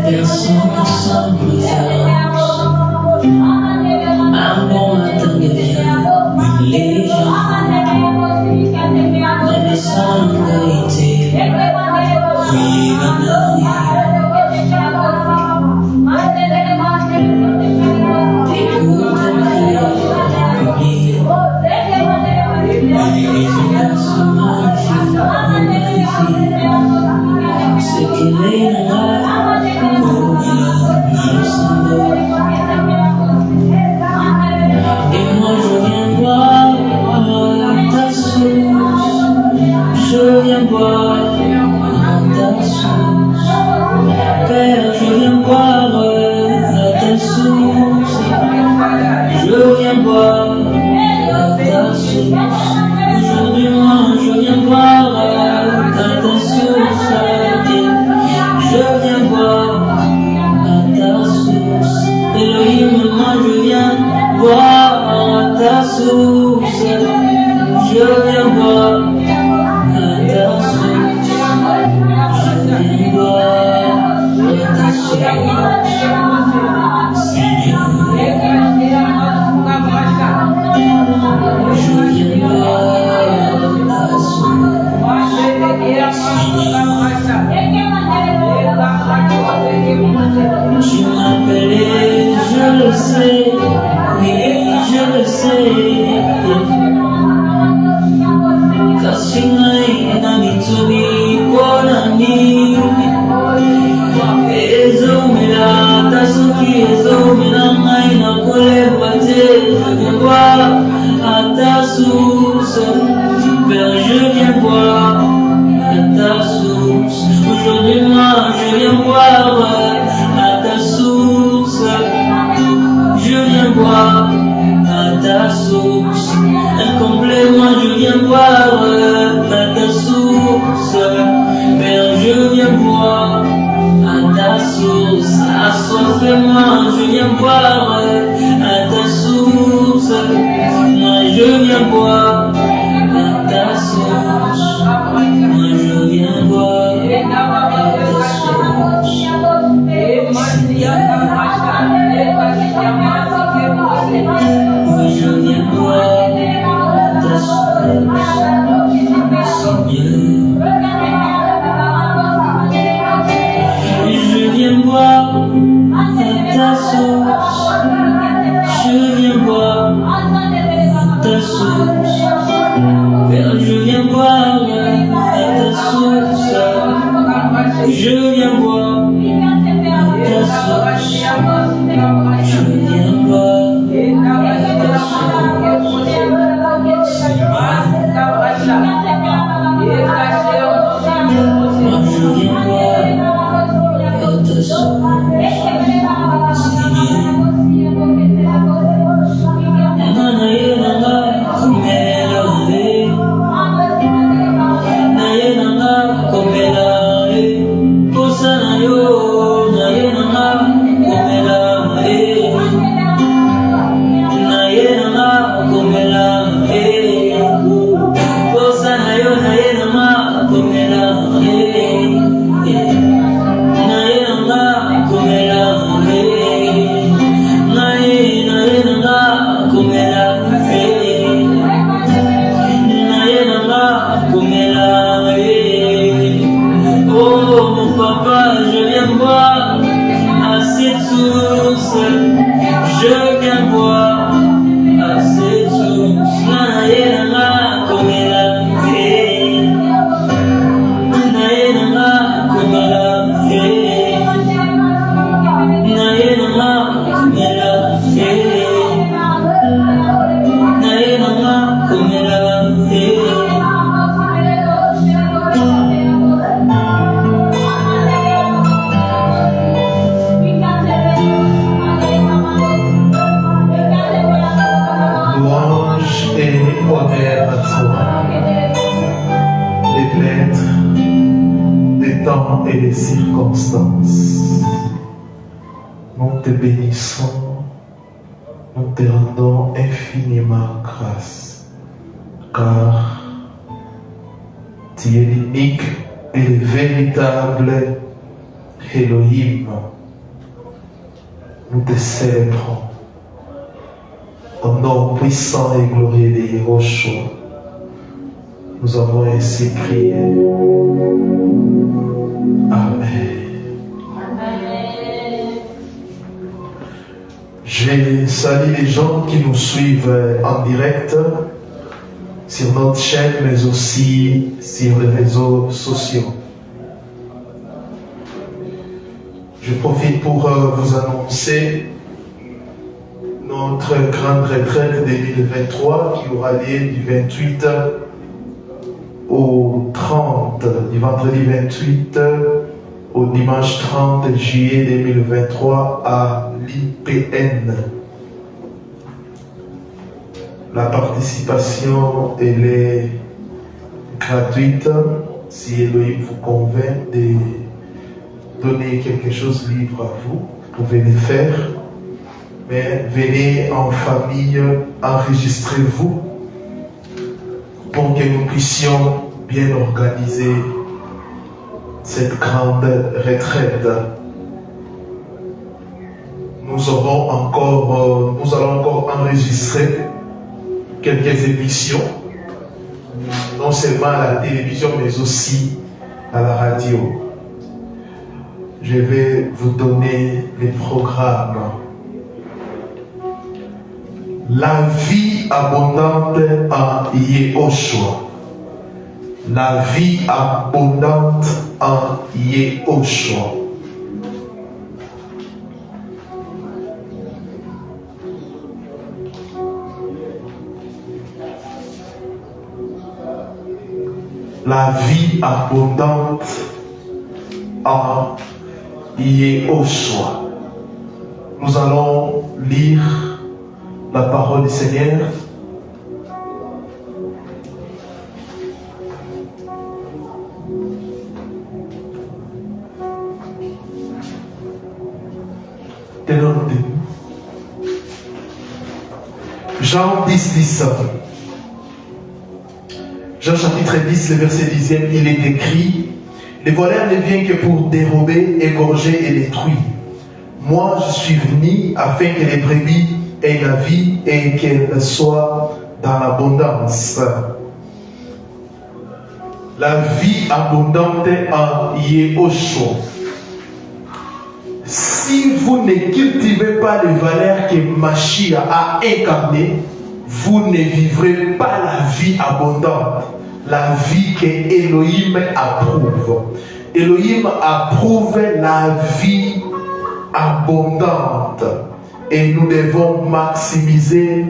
Personne ne semble faire un bon matin devient une légende. Dans le sanguité, oui, écoute la publique. Les résultats sont magnifiques, ce qu'il est là, comme il me semble. Et moi je viens boire ta source, je viens boire ta source. Père, je viens boire ta source, je viens boire ta source. Aujourd'hui moi je viens boire ta source, je viens boire ta source. Elohim, moi je viens boire ta source, je viens boire ta source, je viens boire ta source. Seigneur, je viens boire ta source. Tu m'appelais, je le sais, oui, je le sais. Kasingai na mitsubi konani, ezomela tasuki, ezomela ngai na koleba te. Je viens boire à ta source, Père, je viens boire à ta source. Aujourd'hui moi je viens boire à ta source, je viens boire à ta source. Incomplet, moi je viens boire à ta source. Père, je viens boire à ta source. Assoiffé, moi je viens boire à ta source. Moi je viens boire à ta source. Moi je viens boire à ta source. Oui, je viens boire à ta source, Seigneur. Je viens boire à ta source, je viens boire à ta source. Père, je viens boire à ta source, je viens boire à ta source, je viens boire à ta source. Moi je viens boire à ta source, Seigneur. Naye nanga komela naye nanga komela posa na yo, naye nanga komela naye nanga komela posa na yo, naye nanga komela naye nanga komela naye nanga komela naye nanga komela. Oh mon papa, je viens boire à cette source, je viens boire à cette source. Naye nanga komela naye nanga komela naye nanga komela naye nanga komela. Louange et honneur à toi. Les lettres des temps et des circonstances. Nous te bénissons, nous te rendons infiniment grâce, car tu es l'unique et le véritable Elohim, nous te célébrons. Au nom puissant et glorieux de Yahushua, nous avons ainsi prié. Amen. Je salue les gens qui nous suivent en direct sur notre chaîne, mais aussi sur les réseaux sociaux. Je profite pour vous annoncer notre grande retraite 2023 qui aura lieu du 28 au 30, du vendredi 28 au dimanche 30 juillet 2023 à l'IPN. La participation, elle est gratuite. Si Elohim vous convainc de donner quelque chose libre à vous, vous pouvez le faire. Mais venez en famille, enregistrez-vous pour que nous puissions bien organiser cette grande retraite. Nous allons encore enregistrer quelques émissions, non seulement à la télévision, mais aussi à la radio. Je vais vous donner les programmes. La vie abondante en Yahushua. La vie abondante en Yahushua. La vie abondante en Yahushua. Nous allons lire la parole du Seigneur. Jean 10, 10. Jean chapitre 10, le verset 10e, il est écrit: le voleur ne vient que pour dérober, égorger et détruire. Moi, je suis venu afin que les brebis aient la vie et qu'elle soit dans l'abondance. La vie abondante en Yahushua. Si vous ne cultivez pas les valeurs que Mashiach a incarnées, vous ne vivrez pas la vie abondante, la vie que Elohim approuve. Elohim approuve la vie abondante et nous devons maximiser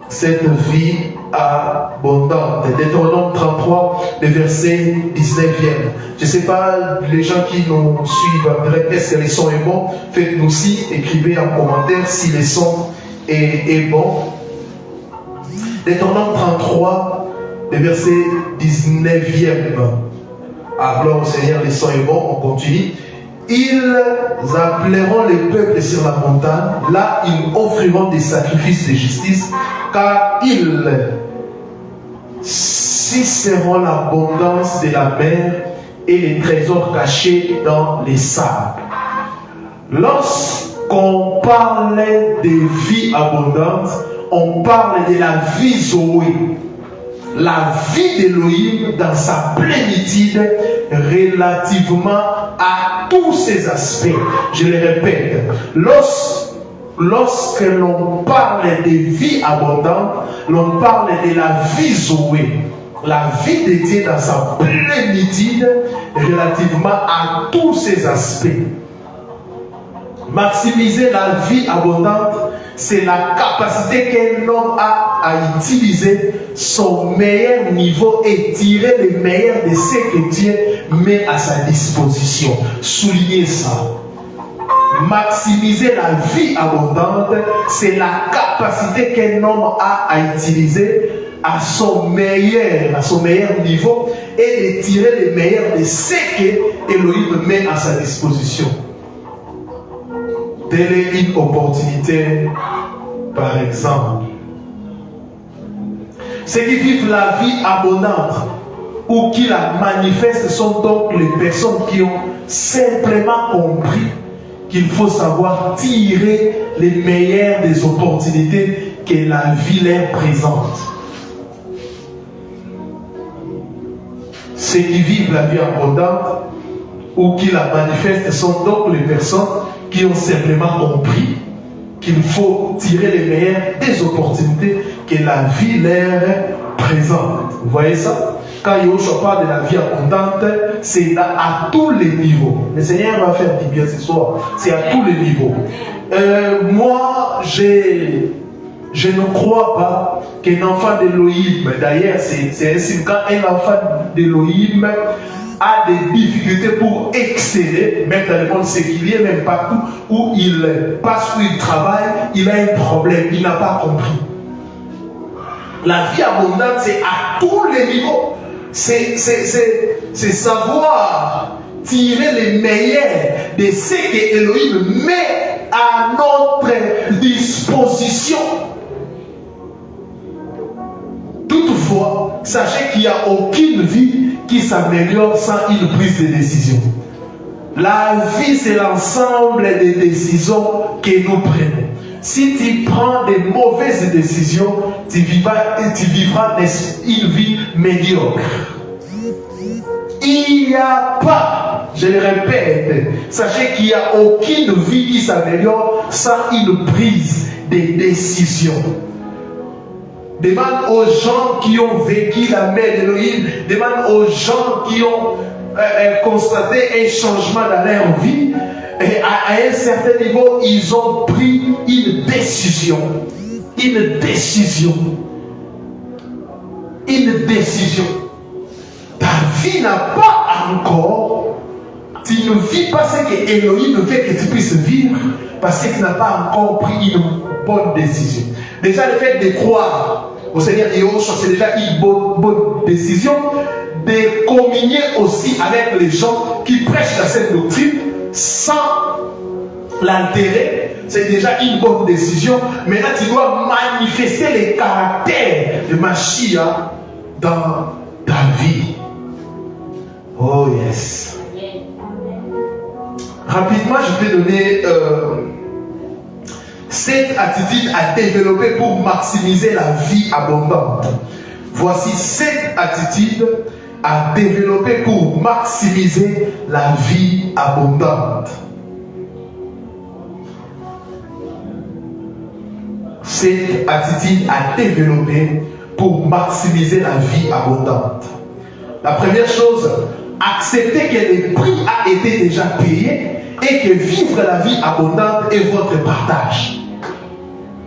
cette vie abondante. Deutéronome 33, le verset 19e. Je ne sais pas, les gens qui nous suivent en direct, est-ce que le son est bon? Faites-nous aussi, écrivez en commentaire si le son est bon. Deutéronome 33, le verset 19e. Ah, gloire au Seigneur, le son est bon, on continue. Ils appelleront les peuples sur la montagne, là ils offriront des sacrifices de justice, car ils seront l'abondance de la mer et les trésors cachés dans les sables. Lorsqu'on parle de vie abondante, on parle de la vie Zoé, la vie d'Elohim dans sa plénitude relativement à tous ses aspects. Je le répète, lorsque l'on parle de vie abondante, l'on parle de la vie Zoé, la vie de Dieu dans sa plénitude relativement à tous ses aspects. Maximiser la vie abondante, c'est la capacité qu'un homme a à utiliser son meilleur niveau et tirer le meilleur de ce que Dieu met à sa disposition. Soulignez ça. Maximiser la vie abondante, c'est la capacité qu'un homme a à utiliser à son meilleur niveau et de tirer le meilleur de ce que Elohim met à sa disposition. Telle est une opportunité, par exemple. Ceux qui vivent la vie abondante, ou qui la manifestent sont donc les personnes qui ont simplement compris qu'il faut savoir tirer les meilleures des opportunités que la vie leur présente. Ceux qui vivent la vie abondante ou qui la manifestent sont donc les personnes qui ont simplement compris qu'il faut tirer les meilleures des opportunités que la vie leur présente. Vous voyez ça? Quand Yahushua parle de la vie abondante, c'est à tous les niveaux. Le Seigneur va faire du bien ce soir. C'est à tous les niveaux. Moi, je ne crois pas qu'un enfant d'Élohim, d'ailleurs, c'est ainsi, quand un enfant d'Élohim a des difficultés pour exceller, même dans le monde séculier, même partout où il passe, où il travaille, il a un problème, il n'a pas compris. La vie abondante, c'est à tous les niveaux. C'est savoir tirer les meilleurs de ce que Elohim met à notre disposition. Toutefois, sachez qu'il n'y a aucune vie qui s'améliore sans une prise de décision. La vie, c'est l'ensemble des décisions que nous prenons. Si tu prends des mauvaises décisions, tu vivras une vie médiocre. Il n'y a pas, je le répète, sachez qu'il n'y a aucune vie qui s'améliore sans une prise de décision. Demande aux gens qui ont vécu la main d'Élohim, demande aux gens qui ont constaté un changement dans leur vie. Et à un certain niveau, ils ont pris une décision. Une décision. Une décision. Ta vie n'a pas encore. Tu ne vis pas ce que Elohim veut que tu puisses vivre parce que tu n'as pas encore pris une bonne décision. Déjà, le fait de croire au Seigneur Yahushua, c'est déjà une bonne décision. De communier aussi avec les gens qui prêchent la sainte doctrine sans l'altérer, c'est déjà une bonne décision. Maintenant, tu dois manifester les caractères de Mashiach dans ta vie. Oh yes. Rapidement, je vais donner 7 attitudes à développer pour maximiser la vie abondante. Voici 7 attitudes à développer pour maximiser la vie abondante. 7 attitudes à développer pour maximiser la vie abondante. La première chose, accepter que le prix a été déjà payé et que vivre la vie abondante est votre partage.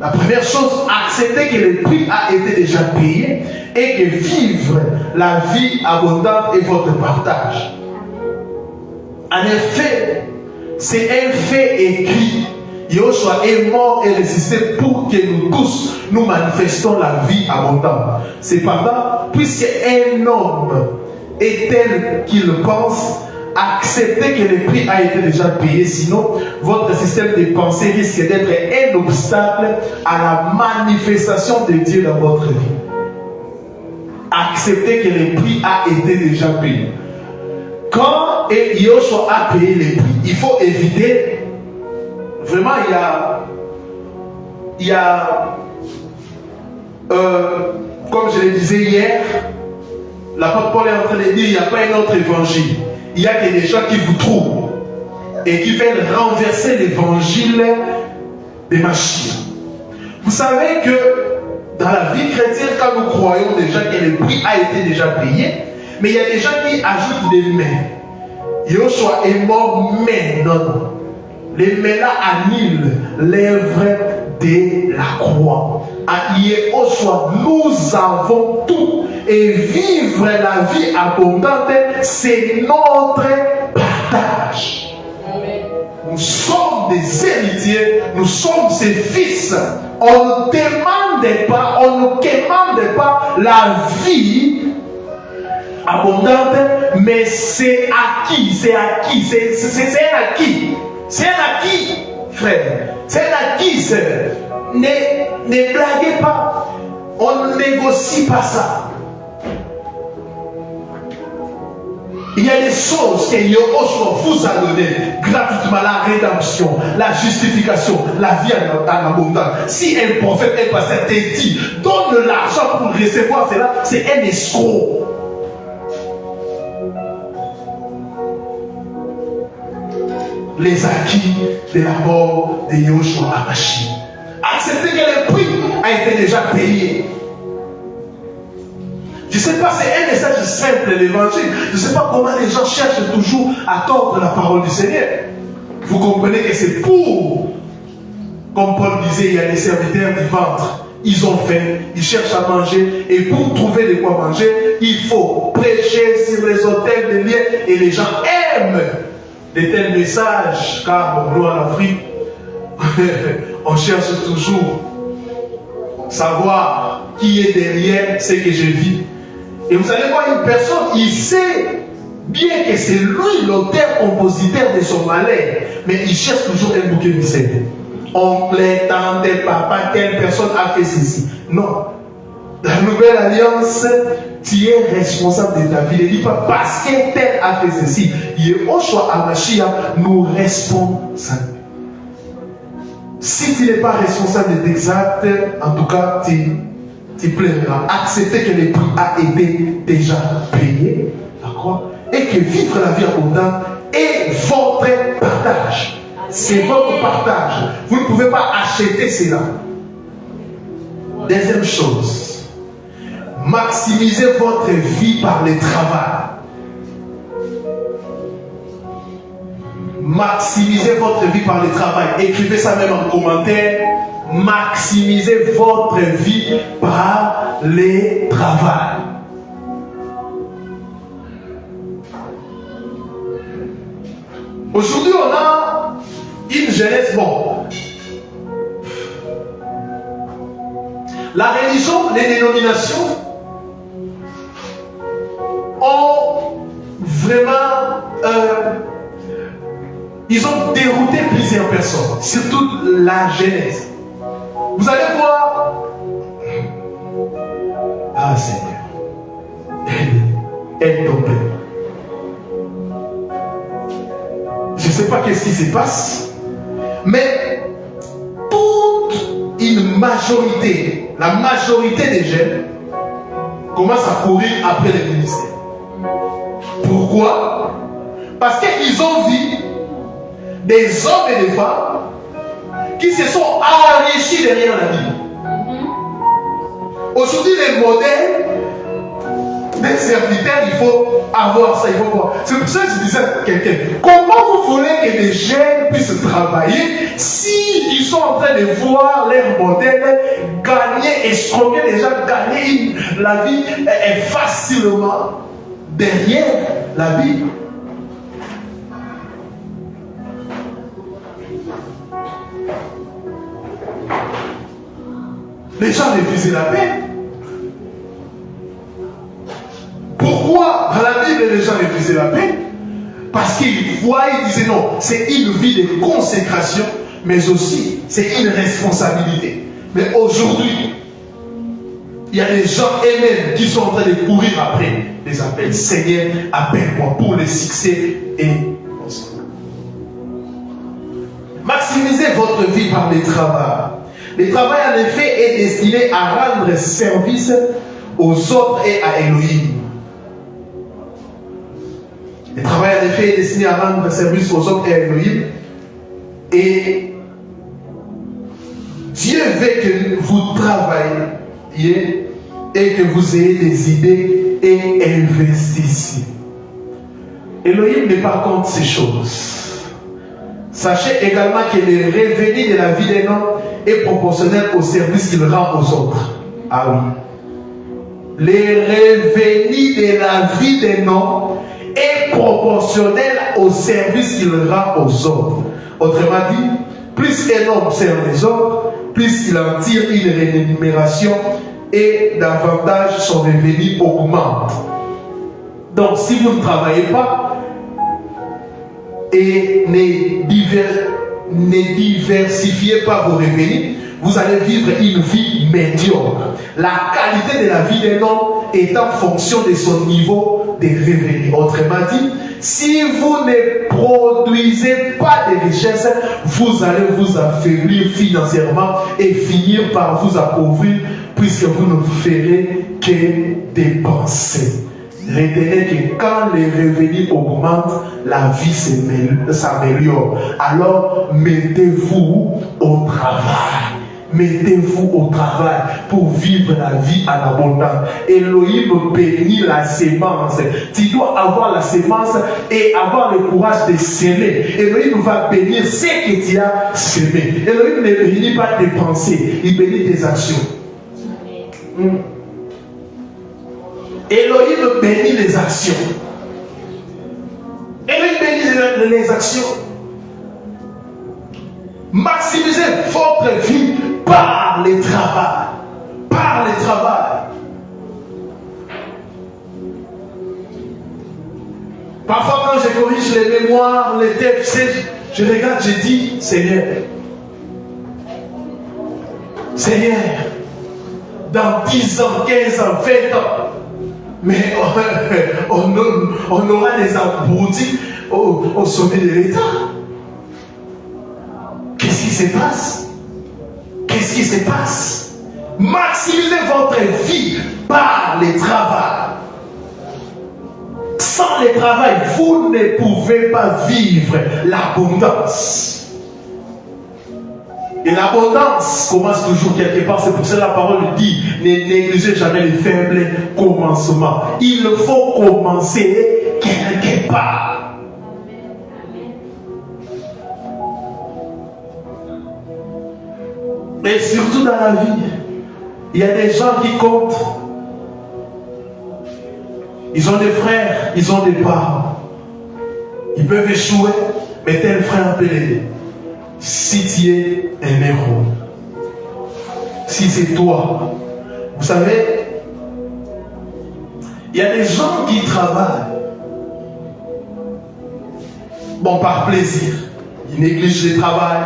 La première chose, accepter que le prix a été déjà payé et que vivre la vie abondante est votre partage. En effet, c'est un fait écrit. Yahushua est mort et ressuscité pour que nous tous, nous manifestons la vie abondante. Cependant, puisque un homme est tel qu'il pense, acceptez que le prix a été déjà payé, sinon votre système de pensée risque d'être un obstacle à la manifestation de Dieu dans votre vie. Acceptez que le prix a été déjà payé. Quand Yahushua a payé le prix, il faut éviter, vraiment il y a comme je le disais hier, l'apôtre Paul est en train de dire, il n'y a pas un autre évangile. Il y a que des gens qui vous trouvent et qui veulent renverser l'évangile de Mashiach. Vous savez que dans la vie chrétienne, quand nous croyons déjà que le prix a été déjà payé, mais il y a des gens qui ajoutent des mais. Yahushua est mort, mais non. Les mais-là annulent l'œuvre de la croix. À Yahushua, nous avons tout. Et vivre la vie abondante, c'est notre partage. Nous sommes des héritiers, nous sommes ses fils. On ne demande pas la vie abondante, mais c'est acquis, c'est un acquis. C'est un acquis, frère. C'est un acquis, sœur. Ne blaguez pas. On ne négocie pas ça. Il y a des choses que Yahushua vous a données gratuitement, la rédemption, la justification, la vie en abondance. Si un prophète, un pasteur te dit, donne l'argent pour recevoir cela, c'est un escroc. Les acquis de la mort de Yahushua Hamashiach. Acceptez que le prix a été déjà payé. Je ne sais pas, c'est un message simple, l'évangile. Je ne sais pas comment les gens cherchent toujours à tordre la parole du Seigneur. Vous comprenez que c'est pour, comme Paul disait, il y a des serviteurs du ventre. Ils ont faim, ils cherchent à manger. Et pour trouver de quoi manger, il faut prêcher sur les autels de liens. Et les gens aiment de tels messages. Car nous, en Afrique, on cherche toujours savoir qui est derrière ce que je vis. Et vous allez voir une personne, il sait bien que c'est lui l'auteur-compositeur de son malheur, mais il cherche toujours un bouquet mystère. Oncle, tante, papa, telle personne a fait ceci. Non. La nouvelle alliance, tu es responsable de ta vie. Ne dis pas parce que tel a fait ceci. Yahushua Hamashiach nous responsable. Si tu n'es pas responsable de tes actes, en tout cas, tu plairas. Accepter que le prix a été déjà payé, d'accord, et que vivre la vie abondante est votre partage. C'est votre partage. Vous ne pouvez pas acheter cela. Deuxième chose, maximisez votre vie par le travail. Maximisez votre vie par le travail. Écrivez ça même en commentaire. Maximisez votre vie par le travail. Aujourd'hui, on a une jeunesse, bon. La religion, les dénominations ont vraiment ils ont dérouté plusieurs personnes, surtout la jeunesse. Vous allez voir, ah Seigneur, elle tombe. Je ne sais pas qu'est-ce qui se passe, mais toute une majorité, la majorité des jeunes commencent à courir après les ministères. Pourquoi? Parce qu'ils ont vu des hommes et des femmes qui se sont enrichis derrière la Bible. Aujourd'hui, les modèles des serviteurs, il faut avoir ça, il faut voir. C'est pour ça que je disais à quelqu'un, comment vous voulez que les jeunes puissent travailler si ils sont en train de voir leurs modèles gagner, escroquer les gens, gagner la vie facilement derrière la Bible? Les gens refusaient la paix. Pourquoi dans la Bible les gens refusaient la paix? Parce qu'ils voyaient, ils disaient non, c'est une vie de consécration, mais aussi c'est une responsabilité. Mais aujourd'hui, il y a des gens eux-mêmes qui sont en train de courir après les appels. Seigneur, appelle-moi pour le succès et maximisez votre vie par le travail. Le travail, en effet, est destiné à rendre service aux autres et à Elohim. Le travail, en effet, est destiné à rendre service aux autres et à Elohim. Et Dieu veut que vous travailliez et que vous ayez des idées et investissiez. Elohim n'est pas contre ces choses. Sachez également que le revenu de la vie d'un homme est proportionnel au service qu'il rend aux autres. Ah oui. Le revenu de la vie d'un homme est proportionnel au service qu'il rend aux autres. Autrement dit, plus un homme sert les autres, plus il en tire une rémunération et davantage son revenu augmente. Donc si vous ne travaillez pas et ne diversifiez pas vos revenus, vous allez vivre une vie médiocre. La qualité de la vie d'un homme est en fonction de son niveau des revenus. Autrement dit, si vous ne produisez pas de richesses, vous allez vous affaiblir financièrement et finir par vous appauvrir puisque vous ne ferez que dépenser. Retenez que quand les revenus augmentent, la vie s'améliore. Alors, mettez-vous au travail. Mettez-vous au travail pour vivre la vie en abondance. Elohim bénit la sémence. Tu dois avoir la sémence et avoir le courage de s'aimer. Elohim va bénir ce que tu as semé. Elohim ne bénit pas tes pensées, il bénit tes actions. Elohim bénit les actions. Elohim bénit les actions. Maximisez votre vie par le travail. Par le travail. Parfois quand je corrige les mémoires, les textes, je regarde, je dis, Seigneur, Seigneur, dans 10 ans, 15 ans, 20 ans, mais on aura des abrutis au sommet de l'État. Qu'est-ce qui se passe? Qu'est-ce qui se passe? Maximisez votre vie par le travail. Sans le travail, vous ne pouvez pas vivre l'abondance. Et l'abondance commence toujours quelque part. C'est pour ça que la parole dit, ne négligez jamais les faibles commencements. Il faut commencer quelque part. Et surtout dans la vie, il y a des gens qui comptent. Ils ont des frères, ils ont des parents. Ils peuvent échouer, mais tel frère peut l'aider. Si tu es un héros, si c'est toi, vous savez, il y a des gens qui travaillent, bon, par plaisir. Ils négligent le travail,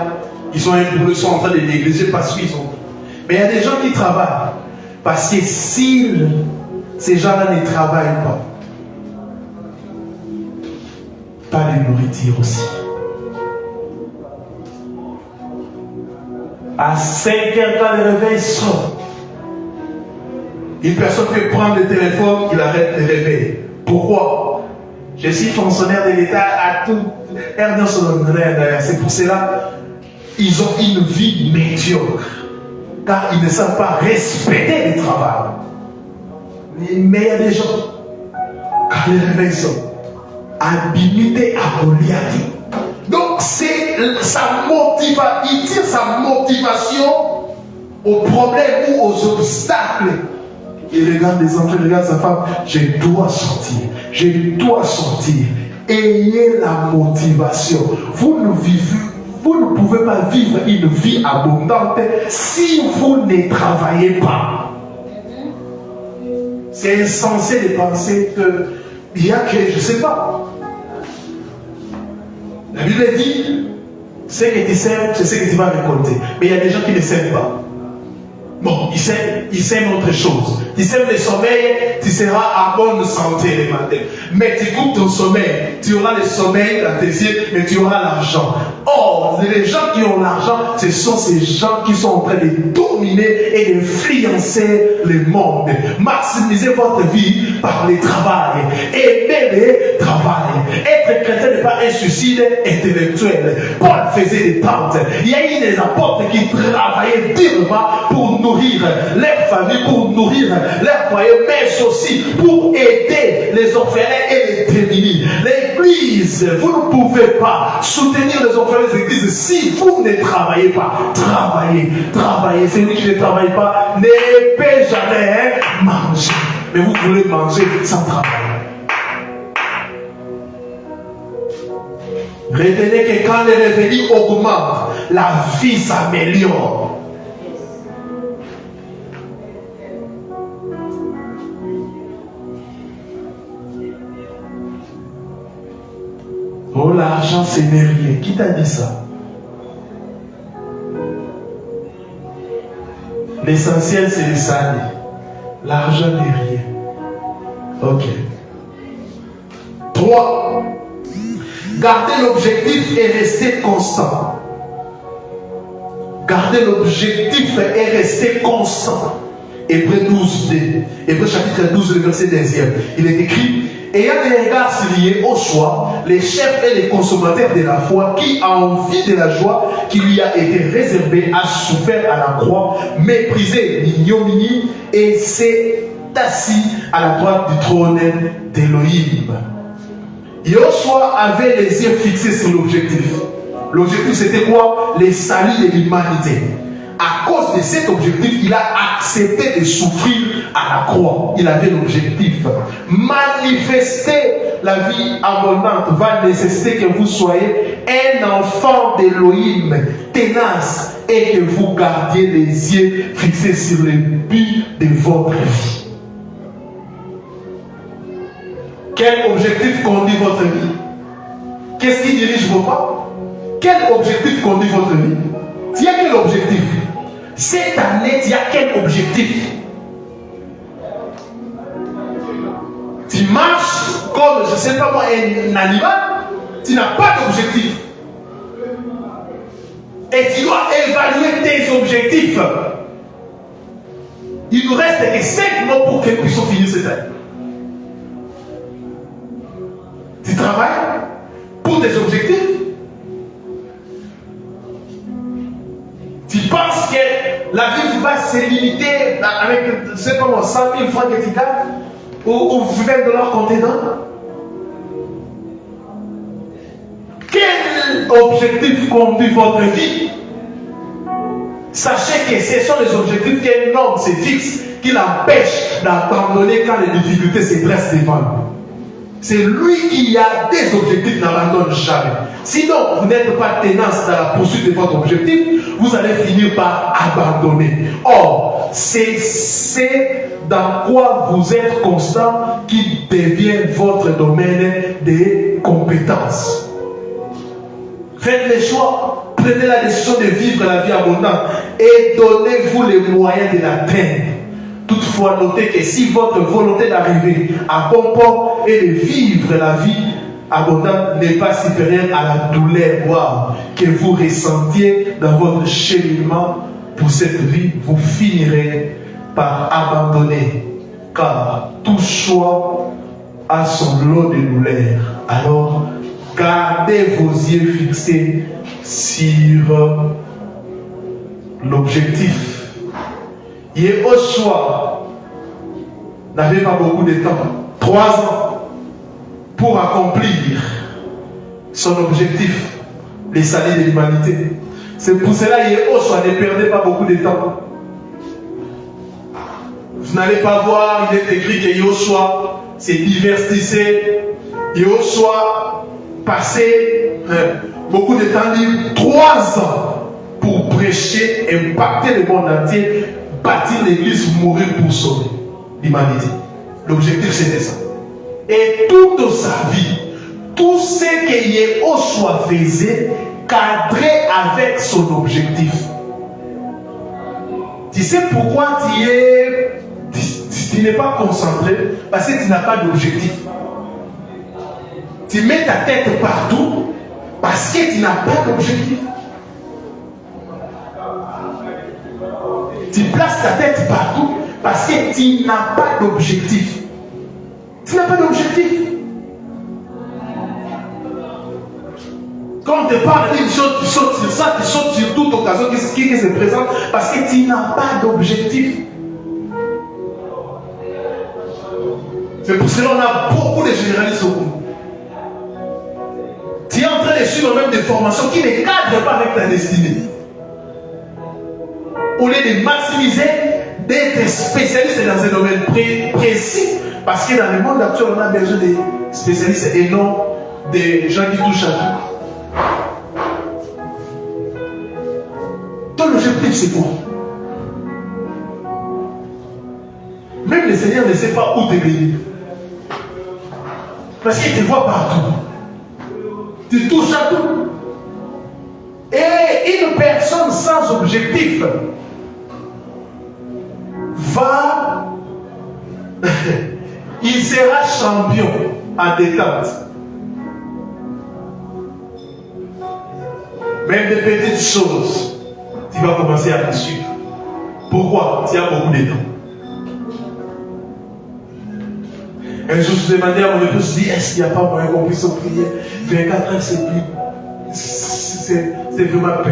ils sont en train de négliger parce qu'ils ont. Mais il y a des gens qui travaillent parce que si ces gens-là ne travaillent pas de nourriture aussi. À 5 heures, quand le réveil sort, une personne peut prendre le téléphone, il arrête de réveiller. Pourquoi? Je suis fonctionnaire de l'État à tout. C'est pour cela ils ont une vie médiocre. Car ils ne savent pas respecter le travail. Mais il y a des gens, quand les réveils sont habilités à Goliath. Donc c'est sa motivation, il tire sa motivation aux problèmes ou aux obstacles. Il regarde les enfants, il regarde sa femme, je dois sortir, je dois sortir. Ayez la motivation. Vous ne pouvez pas vivre une vie abondante si vous ne travaillez pas. C'est insensé de penser qu'il y a que, je ne sais pas. La Bible dit, ce que tu sèmes, c'est ce que tu vas récolter. Mais il y a des gens qui ne sèment pas. Bon, ils sèment autre chose. Tu sèmes le sommeil, tu seras en bonne santé le matin. Mais tu coupes ton sommeil, tu auras le sommeil dans tes yeux, mais tu auras l'argent. Or, les gens qui ont l'argent, ce sont ces gens qui sont en train de dominer et d'influencer le monde. Maximisez votre vie par le travail. Aimez le travail. Être chrétien n'est pas un suicide intellectuel. Paul faisait des tentes. Il y a eu des apôtres qui travaillaient durement pour nourrir leur famille, pour nourrir leur foyer, mais aussi pour aider les orphelins et les démunis. L'église, vous ne pouvez pas soutenir les orphelins des églises si vous ne travaillez pas. Travaillez, travaillez. Celui qui ne travaille pas ne peut jamais manger. Mais vous voulez manger sans travail. Retenez que quand les revenus augmentent, la vie s'améliore. Oh, l'argent, ce n'est rien. Qui t'a dit ça? L'essentiel, c'est le salaire. L'argent n'est rien. Ok. 3. Garder l'objectif et rester constant. Garder l'objectif et rester constant. Hébreux 12, Hébreux chapitre 12, le verset 10e. Il est écrit: ayant des regards liés au choix, les chefs et les consommateurs de la foi, qui a envie de la joie qui lui a été réservée, a souffert à la croix, méprisé l'ignominie et s'est assis à la droite du trône d'Élohim. Yoshua avait les yeux fixés sur l'objectif. L'objectif, c'était quoi? Les saluts de l'humanité. À cause de cet objectif, il a accepté de souffrir à la croix. Il avait l'objectif. Manifester la vie abondante va nécessiter que vous soyez un enfant d'Élohim, tenace, et que vous gardiez les yeux fixés sur le but de votre vie. Quel objectif conduit votre vie? Qu'est-ce qui dirige vos pas? Quel objectif conduit votre vie? Il y a quel objectif? Cette année, il y a quel objectif? Tu marches comme, je ne sais pas moi, un animal, tu n'as pas d'objectif. Et tu dois évaluer tes objectifs. Il nous reste que 5 mois pour que nous puissions finir cette année. Tu travailles pour tes objectifs. Tu penses que la vie va se limiter avec, c'est comme 100 000 francs que tu gagnes ou 20 dollars comptés dans? Quel objectif conduit votre vie? Sachez que ce sont les objectifs qu'un homme se fixe qui l'empêche d'abandonner quand les difficultés se dressent devant lui. C'est lui qui a des objectifs, n'abandonne jamais. Sinon, vous n'êtes pas tenace dans la poursuite de votre objectif, vous allez finir par abandonner. Or, c'est dans quoi vous êtes constant qui devient votre domaine de compétences. Faites les choix, prenez la décision de vivre la vie abondante et donnez-vous les moyens de l'atteindre. Toutefois, notez que si votre volonté d'arriver à bon port et de vivre la vie abondante n'est pas supérieure à la douleur que vous ressentiez dans votre cheminement pour cette vie, vous finirez par abandonner. Car tout choix a son lot de douleurs. Alors, gardez vos yeux fixés sur l'objectif. Yehoshua n'avait pas beaucoup de temps, 3 ans, pour accomplir son objectif, les saluts de l'humanité. C'est pour cela que Yehoshua ne perdait pas beaucoup de temps. Vous n'allez pas voir, il est écrit que Yehoshua s'est divertissait. Yehoshua passait beaucoup de temps libre, 3 ans, pour prêcher, impacter le monde entier, bâtir l'église, mourir pour sauver l'humanité. L'objectif c'était ça. Et toute sa vie, tout ce que Yehoshua faisait cadrait avec son objectif. Tu sais pourquoi tu n'es pas concentré? Parce que tu n'as pas d'objectif. Tu mets ta tête partout parce que tu n'as pas d'objectif. Tu places ta tête partout parce que tu n'as pas d'objectif. Tu n'as pas d'objectif. Quand on te parle d'une chose, tu sautes sur ça, tu sautes sur toute occasion qui se présente parce que tu n'as pas d'objectif. C'est pour cela qu'on a beaucoup de généralistes au monde. Tu es en train de suivre même des formations qui ne cadrent pas avec ta destinée. Au lieu de maximiser, d'être spécialiste dans un domaine précis, parce que dans le monde actuel, on a besoin de spécialistes et non des gens qui touchent à tout. Ton objectif, c'est quoi? Même le Seigneur ne sait pas où te bénir. Parce qu'il te voit partout. Tu touches à tout. Et une personne sans objectif va, il sera champion en détente. Même des petites choses, tu vas commencer à les suivre. Pourquoi? Tu as beaucoup de temps. Un jour, je demandais à mon épouse, je dis, est-ce qu'il n'y a pas moyen qu'on puisse prier 24 heures, c'est vraiment peu.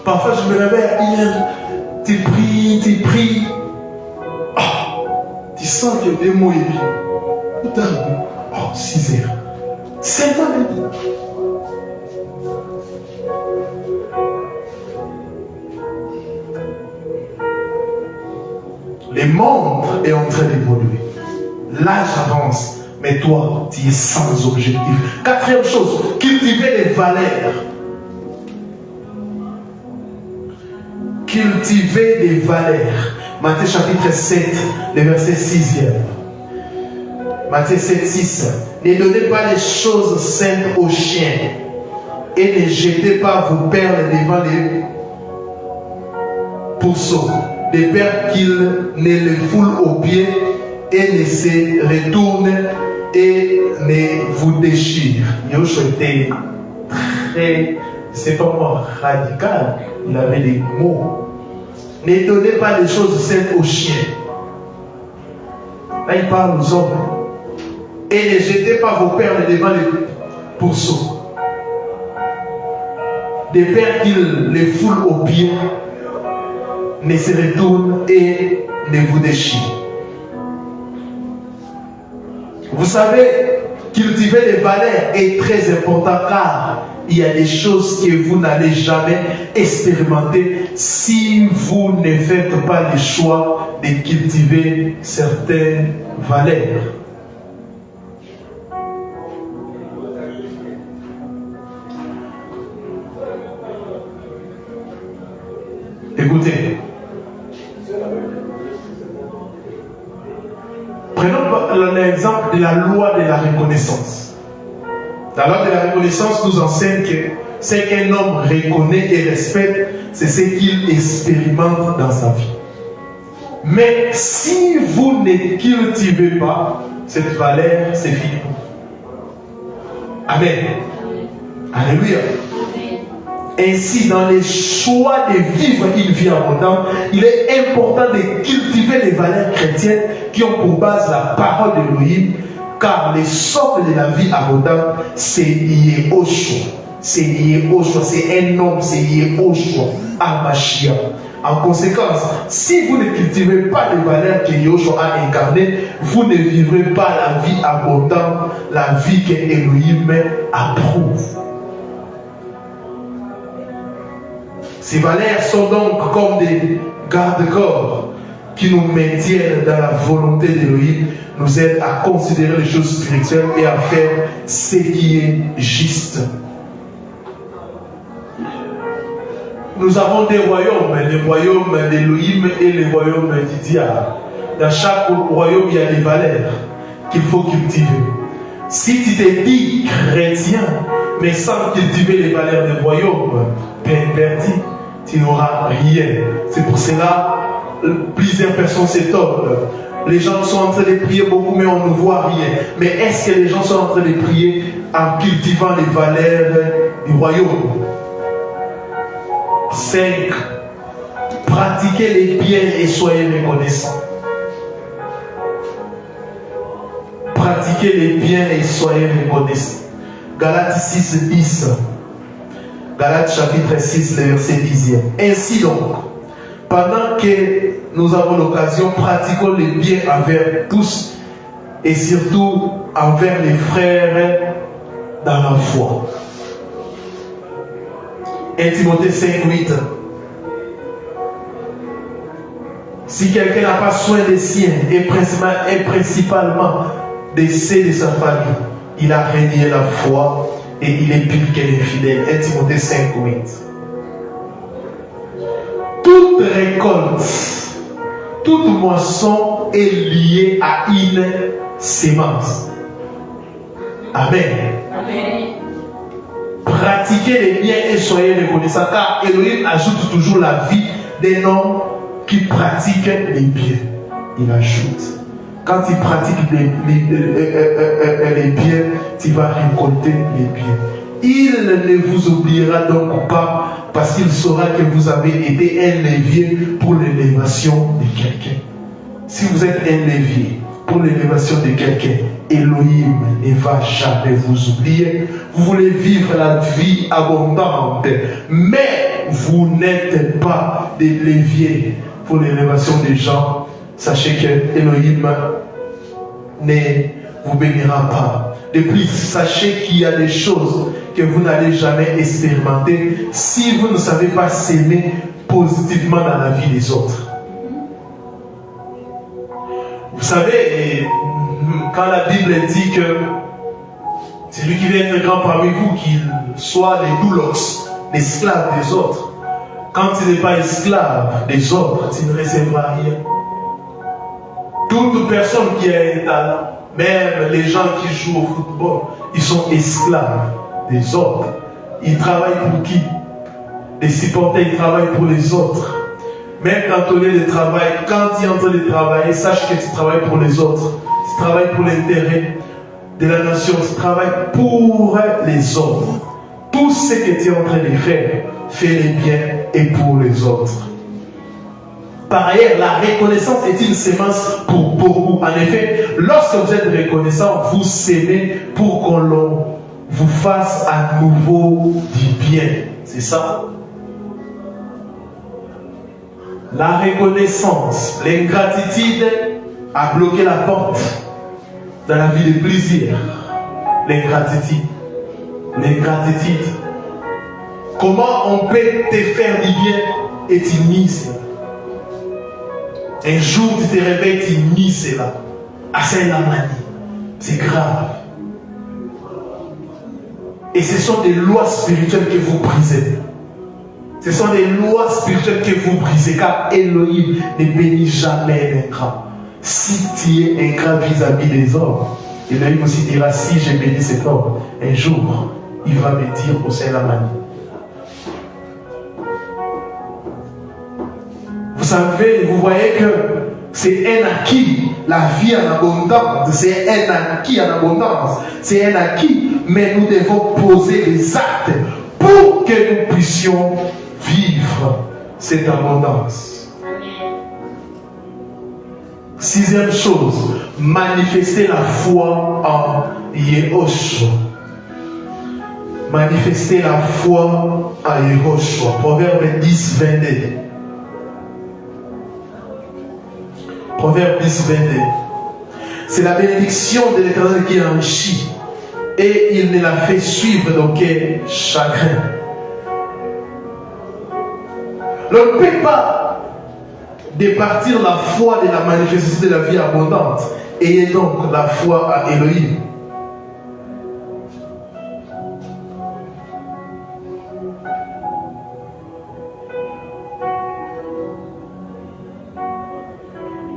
Parfois, je me réveille à 1 heure, tu pries. Oh, tu sens que des mots et puis, oh, 6 heures. Seulement maintenant. Le monde est en train d'évoluer. L'âge avance, mais toi, tu es sans objectif. 4e chose, cultiver les valeurs. Cultiver des valeurs. Matthieu chapitre 7, le verset 6e. Matthieu 7, 6. Ne donnez pas les choses saintes aux chiens et ne jetez pas vos perles devant les pourceaux, de peur qu'ils ne les foulent aux pieds et ne se retournent et ne vous déchirent. Yoshua était très, c'est pas moi, radical. Il avait des mots. Ne donnez pas les choses saintes aux chiens. Là, il parle aux hommes. Et ne jetez pas vos perles devant les pourceaux, de peur qu'ils les foulent aux pieds, ne se retournent et ne vous déchirent. Vous savez, cultiver les valeurs est très important car il y a des choses que vous n'allez jamais expérimenter si vous ne faites pas le choix de cultiver certaines valeurs. Écoutez, prenons l'exemple de la loi de la reconnaissance. La loi de la reconnaissance nous enseigne que ce qu'un homme reconnaît et respecte, c'est ce qu'il expérimente dans sa vie. Mais si vous ne cultivez pas cette valeur, c'est fini. Amen. Alléluia. Ainsi, dans les choix de vivre une vie abondante, il est important de cultiver les valeurs chrétiennes qui ont pour base la parole d'Élohim, car les socle de la vie abondante, c'est lié au choix. C'est lié au choix. C'est un homme, c'est lié au choix, à Mashiach. En conséquence, si vous ne cultivez pas les valeurs que Yoshua a incarnées, vous ne vivrez pas la vie abondante, la vie que Elohim approuve. Ces valeurs sont donc comme des garde-corps qui nous maintiennent dans la volonté d'Élohim, nous aident à considérer les choses spirituelles et à faire ce qui est juste. Nous avons des royaumes, le royaume d'Élohim et le royaume du diable. Dans chaque royaume, il y a des valeurs qu'il faut cultiver. Si tu te dis chrétien, mais sans cultiver les valeurs du royaume, perdu, tu n'auras rien. C'est pour cela plusieurs personnes s'étonnent. Les gens sont en train de prier beaucoup, mais on ne voit rien. Mais est-ce que les gens sont en train de prier en cultivant les valeurs du royaume? 5. Pratiquez les biens et soyez reconnaissants. Pratiquez les biens et soyez reconnaissants. Galates 6, 10. Galates chapitre 6, le verset 10e. Ainsi donc, pendant que nous avons l'occasion, pratiquons les biens envers tous et surtout envers les frères dans la foi. 1 Timothée 5, 8. Si quelqu'un n'a pas soin des siens et principalement des ceux de sa famille, il a renié la foi et il est pire que l'infidèle. 1 Timothée 5, 8. Toute récolte, toute moisson est liée à une sémence. Amen. Amen. Pratiquez les biens et soyez reconnaissants, car Elohim ajoute toujours la vie d'un homme qui pratique les biens. Il ajoute. Quand tu pratiques les biens, tu vas récolter les biens. Il ne vous oubliera donc pas parce qu'il saura que vous avez été un levier pour l'élévation de quelqu'un. Si vous êtes un levier pour l'élévation de quelqu'un, Elohim ne va jamais vous oublier. Vous voulez vivre la vie abondante, mais vous n'êtes pas des leviers pour l'élévation des gens. Sachez que Elohim ne vous bénira pas. De plus, sachez qu'il y a des choses que vous n'allez jamais expérimenter si vous ne savez pas s'aimer positivement dans la vie des autres. Vous savez, quand la Bible dit que celui qui veut être grand parmi vous, qu'il soit les doulos, l'esclave des autres. Quand il n'est pas esclave des autres, il ne recevra rien. Toute personne qui a un talent, même les gens qui jouent au football, ils sont esclaves des autres. Ils travaillent pour qui? Les supporters, ils travaillent pour les autres. Même dans ton lieu de travail, quand tu es en train de travailler, sache que tu travailles pour les autres. Tu travailles pour l'intérêt de la nation. Tu travailles pour les autres. Tout ce que tu es en train de faire, fais-le bien et pour les autres. Par ailleurs, la reconnaissance est une sémence pour beaucoup. En effet, lorsque vous êtes reconnaissant, vous s'aimez pour qu'on vous fasse à nouveau du bien. C'est ça? La reconnaissance, l'ingratitude a bloqué la porte dans la vie de plaisir. L'ingratitude. L'ingratitude. Comment on peut te faire du bien et tu nies cela? Un jour tu te réveilles, tu nies cela. Ah, c'est la manie. C'est grave. Et ce sont des lois spirituelles que vous brisez. Ce sont des lois spirituelles que vous brisez, car Elohim ne bénit jamais l'ingrat. Si tu es ingrat vis-à-vis des hommes, Elohim aussi dira, si j'ai béni cet homme, un jour, il va me dire au sein de la manie. Vous savez, vous voyez que c'est un acquis, la vie en abondance, c'est un acquis en abondance, c'est un acquis, mais nous devons poser des actes pour que nous puissions vivre cette abondance. Sixième chose, manifester la foi en Yehoshua. Manifester la foi en Yehoshua. Proverbe 10, 22. Proverbe 10, 22. C'est la bénédiction de l'Éternel qui enrichit et il ne la fait suivre d'aucun chagrin. On ne peut pas départir la foi de la manifestation de la vie abondante. Ayez donc la foi à Elohim.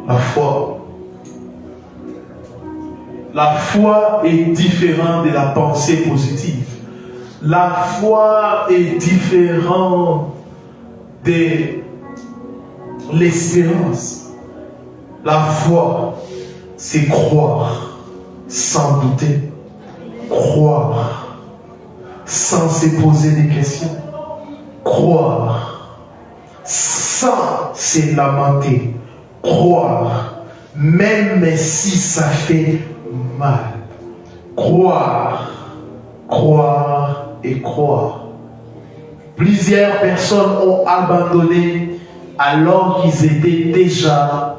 La foi. La foi est différente de la pensée positive. La foi est différente de l'espérance. La foi, c'est croire sans douter, croire sans se poser des questions, croire sans se lamenter, croire même si ça fait mal, croire, croire et croire. Plusieurs personnes ont abandonné alors qu'ils étaient déjà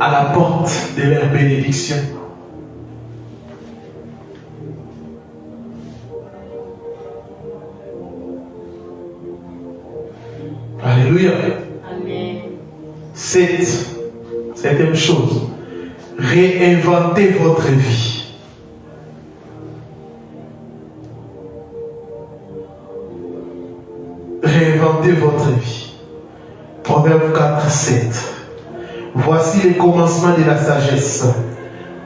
à la porte de leur bénédiction. Alléluia. Amen. Septième chose, réinventez votre vie. Réinventez votre vie. Proverbe 4, 7. Voici les commencements de la sagesse.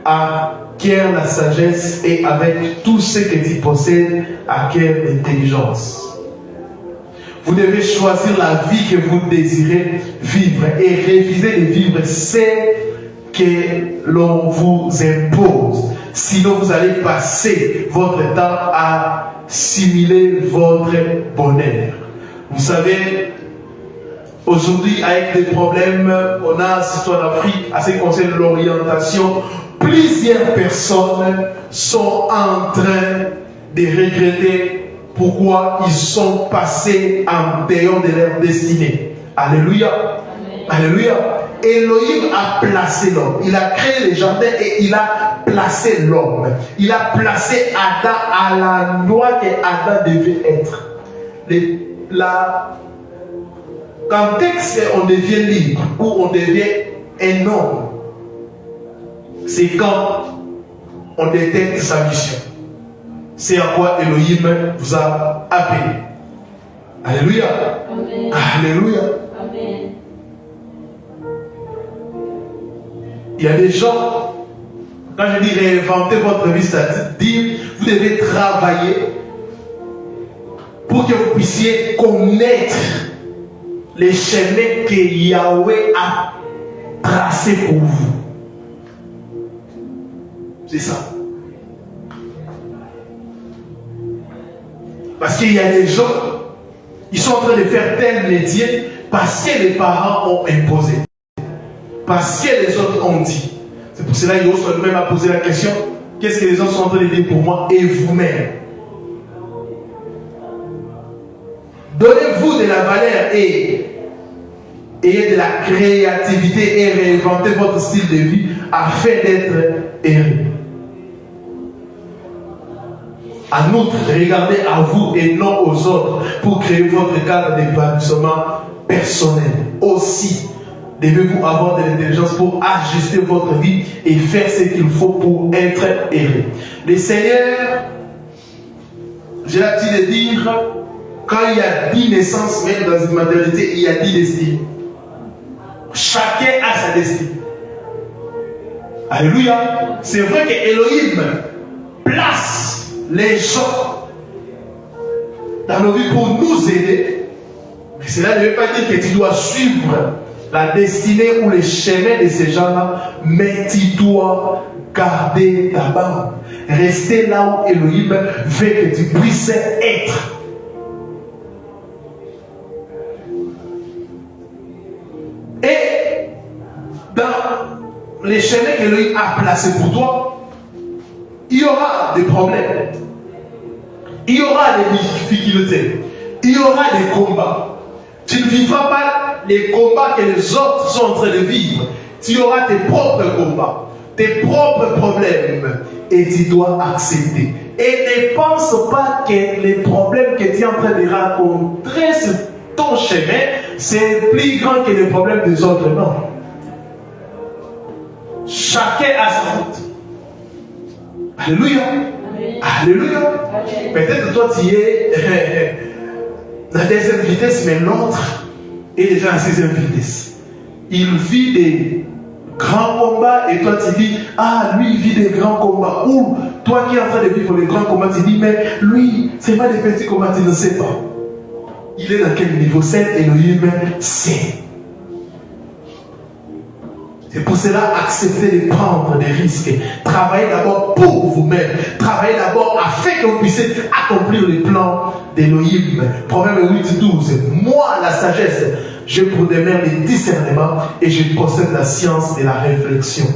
Acquiert la sagesse et avec tout ce que tu possèdes, acquiert l'intelligence. Vous devez choisir la vie que vous désirez vivre et refuser de vivre ce que l'on vous impose. Sinon, vous allez passer votre temps à simuler votre bonheur. Vous savez, aujourd'hui, avec des problèmes, on a, surtout en Afrique, à ce qui concerne l'orientation, plusieurs personnes sont en train de regretter pourquoi ils sont passés en dehors de leur destinée. Alléluia. Amen. Alléluia. Elohim a placé l'homme. Il a créé les jardins et il a placé l'homme. Il a placé Adam à l'endroit que Adam devait être. Quand on devient libre ou on devient un homme, c'est quand on détecte sa mission. C'est à quoi Elohim vous a appelé. Alléluia. Amen. Alléluia. Amen. Il y a des gens, quand je dis réinventer votre vie, c'est-à-dire vous devez travailler pour que vous puissiez connaître les chemins que Yahweh a tracés pour vous. C'est ça. Parce qu'il y a des gens, ils sont en train de faire tel métier parce que les parents ont imposé. Parce que les autres ont dit. C'est pour cela qu'il y même à poser la question, qu'est-ce que les autres sont en train de dire pour moi et vous-même? Donnez-vous de la valeur et ayez de la créativité et réinventez votre style de vie afin d'être heureux. En outre, regardez à vous et non aux autres pour créer votre cadre d'épanouissement personnel. Aussi, devez-vous avoir de l'intelligence pour ajuster votre vie et faire ce qu'il faut pour être heureux. Le Seigneur, j'ai l'habitude de dire, quand il y a 10 naissances, même dans une maternité, il y a 10 destinées. Chacun a sa destinée. Alléluia. C'est vrai que Elohim place les gens dans nos vies pour nous aider. Mais cela ne veut pas dire que tu dois suivre la destinée ou les chemins de ces gens-là, mais tu dois garder ta bande. Rester là où Elohim veut que tu puisses être. Et dans les chemins qu'Elohim a placés pour toi, il y aura des problèmes, il y aura des difficultés, il y aura des combats. Tu ne vivras pas les combats que les autres sont en train de vivre. Tu auras tes propres combats, tes propres problèmes, et tu dois accepter. Et ne pense pas que les problèmes que tu es en train de rencontrer sur ton chemin, c'est plus grand que les problèmes des autres. Non. Chacun a sa route. Alléluia. Amen. Alléluia. Amen. Peut-être toi tu es la deuxième vitesse, mais l'autre est déjà à la sixième vitesse. Il vit des grands combats et toi tu dis, ah lui il vit des grands combats. Ou toi qui es en train de vivre les grands combats, tu dis, mais lui c'est pas des petits combats, tu ne sais pas. Il est dans quel niveau? C'est Elohim, c'est. C'est pour cela, acceptez de prendre des risques. Travaillez d'abord pour vous-même. Travaillez d'abord afin que vous puissiez accomplir les plans d'Elohim. Proverbe 8:12. Moi, la sagesse, j'ai pour demeure le discernement et je possède la science de la réflexion.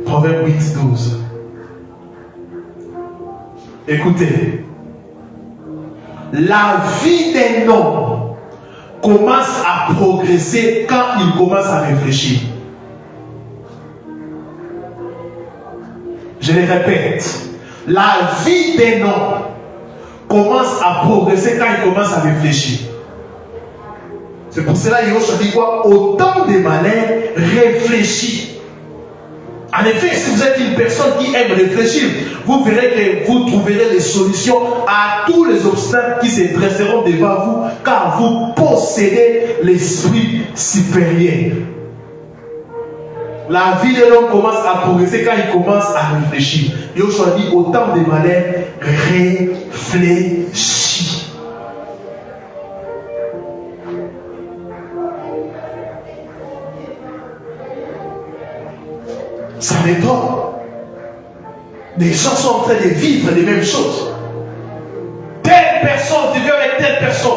Proverbe 8:12. Écoutez. La vie d'un homme commence à progresser quand il commence à réfléchir. Je le répète, la vie d'un homme commence à progresser quand il commence à réfléchir. C'est pour cela qu'il dit quoi? Au temps des malheurs, réfléchis. En effet, si vous êtes une personne qui aime réfléchir, vous verrez que vous trouverez les solutions à tous les obstacles qui se dresseront devant vous, car vous possédez l'esprit supérieur. La vie de l'homme commence à progresser quand il commence à réfléchir. Et aujourd'hui, au temps des malheurs, réfléchis. Ça m'étonne. des gens sont en train de vivre les mêmes choses. Telle personne vivait avec telle personne.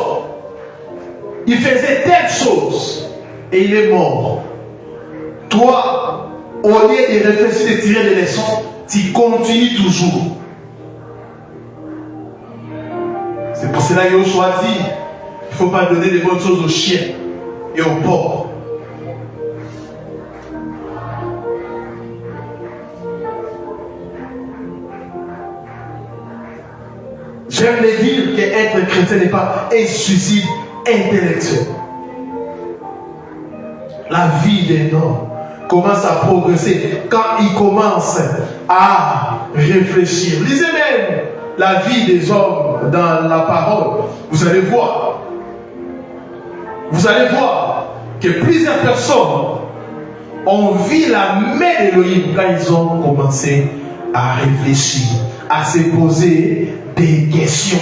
Il faisait telle chose et il est mort. Toi, au lieu de réfléchir, de tirer des leçons, tu continues toujours. C'est pour cela que Yoshua dit, il ne faut pas donner des bonnes choses aux chiens et aux porcs. J'aime le dire qu'être chrétien n'est pas un suicide intellectuel. La vie d'un homme commence à progresser quand il commence à réfléchir. Lisez même la vie des hommes dans la parole. Vous allez voir. Vous allez voir que plusieurs personnes ont vu la main d'Élohim quand ils ont commencé à réfléchir, à se poser des questions.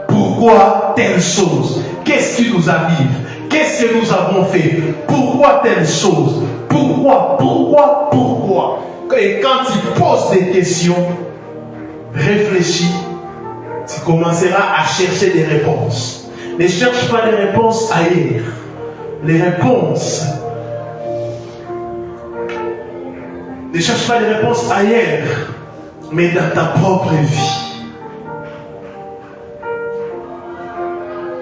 Pourquoi telle chose? Qu'est-ce qui nous arrive? Qu'est-ce que nous avons fait? Pourquoi telle chose? Pourquoi? Et quand tu poses des questions, réfléchis, tu commenceras à chercher des réponses. Ne cherche pas les réponses ailleurs. Les réponses. Ne cherche pas les réponses ailleurs, mais dans ta propre vie.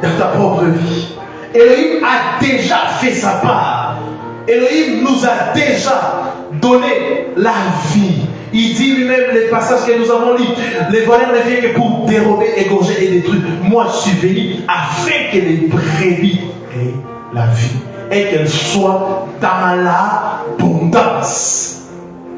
Dans ta propre vie. Elohim a déjà fait sa part. Elohim nous a déjà donné la vie. Il dit lui-même les passages que nous avons lus. Les voleurs ne viennent que pour dérober, égorger et détruire. Moi, je suis venu afin que les brebis aient la vie et qu'elles soient dans l'abondance.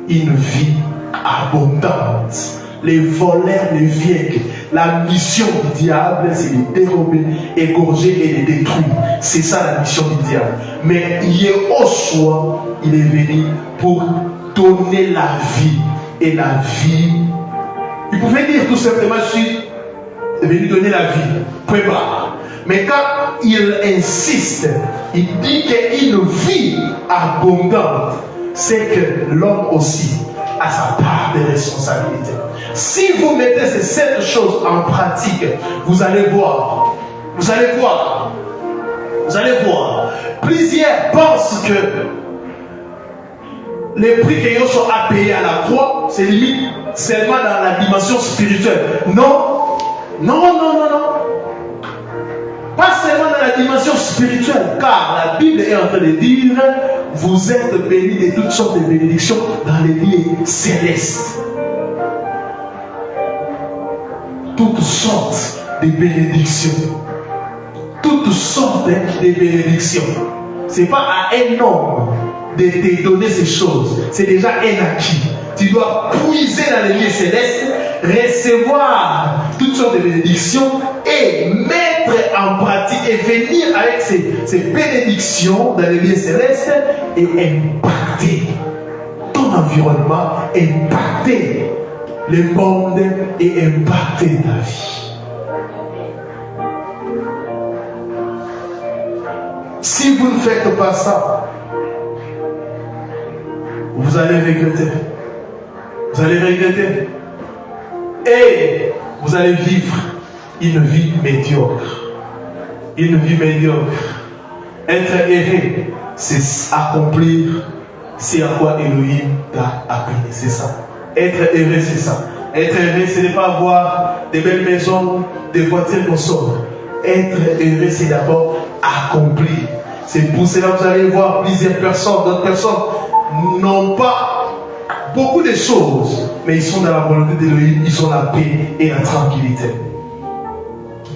Une vie abondante. Les voleurs ne viennent que. La mission du diable, c'est de dérober, égorger et de détruire. C'est ça la mission du diable. Mais Yehoshua, il est venu pour donner la vie. Et la vie, il pouvait dire tout simplement, je suis venu donner la vie. Point barre. Mais quand il insiste, il dit qu'une vie abondante, c'est que l'homme aussi a sa part de responsabilité. Si vous mettez ces 7 choses en pratique, vous allez voir. Vous allez voir. Vous allez voir. Plusieurs pensent que le prix que Yoshua a payé à la croix, c'est limite seulement dans la dimension spirituelle. Non. Pas seulement dans la dimension spirituelle, car la Bible est en train de dire, vous êtes bénis de toutes sortes de bénédictions dans les lieux célestes. Toutes sortes de bénédictions. Toutes sortes de bénédictions. Ce n'est pas à un homme de te donner ces choses. C'est déjà un acquis. Tu dois puiser dans les lieux célestes, recevoir toutes sortes de bénédictions et mettre en pratique et venir avec ces bénédictions dans les lieux célestes et impacter ton environnement, impacter le monde et impacter ta vie. Si vous ne faites pas ça, vous allez regretter. Vous allez regretter. Et vous allez vivre une vie médiocre. Une vie médiocre. Être heureux, c'est accomplir ce à quoi Elohim t'a appelé. C'est ça. Être heureux, c'est ça. Être heureux, ce n'est pas avoir des belles maisons, des voitures qu'on sort. Être heureux, c'est d'abord accomplir. C'est pour cela que vous allez voir plusieurs personnes, d'autres personnes n'ont pas beaucoup de choses, mais ils sont dans la volonté d'Elohim, ils ont la paix et la tranquillité.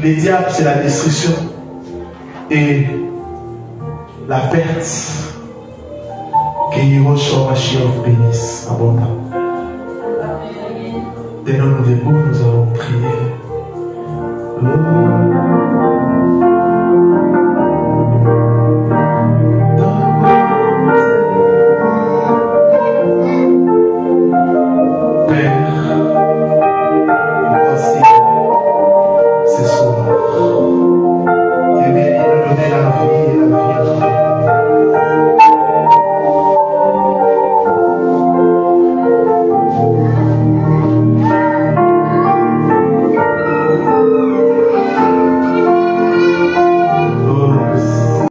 Le diable, c'est la destruction et la perte. Que Yehoshua Mashiach vous bénisse abondamment. Tenons-nous debout, nous allons prier. Père,